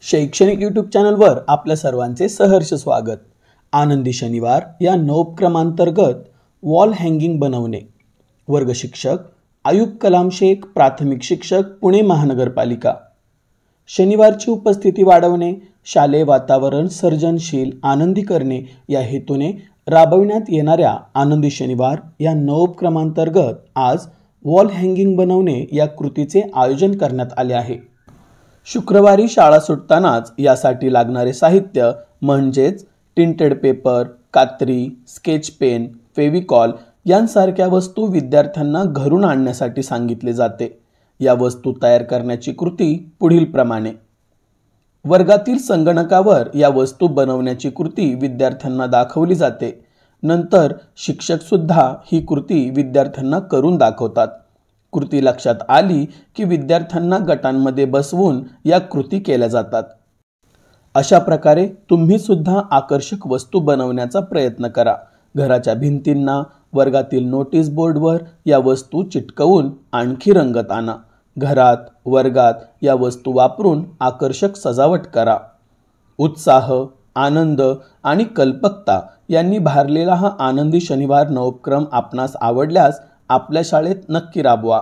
शैक्षणिक यूट्यूब चॅनलवर आपल्या सर्वांचे सहर्ष स्वागत। आनंदी शनिवार या नवोपक्रमांतर्गत वॉल हँगिंग बनवणे। वर्ग शिक्षक आयुब कलाम शेख, प्राथमिक शिक्षक, पुणे महानगरपालिका। शनिवारची उपस्थिती वाढवणे, शालेय वातावरण सर्जनशील आनंदी करणे या हेतूने राबविण्यात येणाऱ्या आनंदी शनिवार या नवोपक्रमांतर्गत आज वॉल हँगिंग बनवणे या कृतीचे आयोजन करण्यात आले आहे। शुक्रवारी शाळा सुटतानाच यासाठी लागणारे साहित्य म्हणजेच टिंटेड पेपर, कात्री, स्केच पेन, फेविकॉल यांसारख्या वस्तू विद्यार्थ्यांना घरून आणण्यासाठी सांगितले जाते। या वस्तू तयार करण्याची कृती पुढील प्रमाणे: वर्गातील संगणकावर या वस्तू बनवण्याची कृती विद्यार्थ्यांना दाखवली जाते। नंतर शिक्षक सुद्धा ही कृती विद्यार्थ्यांना करून दाखवतात। कृती लक्षात आली की विद्यार्थ्यांना गटांमध्ये बसवून या कृती केल्या जातात। अशा प्रकारे तुम्ही सुद्धा आकर्षक वस्तू बनवण्याचा प्रयत्न करा। घराच्या भिंतींना, वर्गातील नोटीस बोर्डवर या वस्तू चिटकवून आणखी रंगत आणा। घरात, वर्गात या वस्तू वापरून आकर्षक सजावट करा। उत्साह, आनंद आणि कल्पकता यांनी भारलेला हा आनंदी शनिवार नवोपक्रम आपणास आवडल्यास आपल्या शाळेत नक्की राबवा।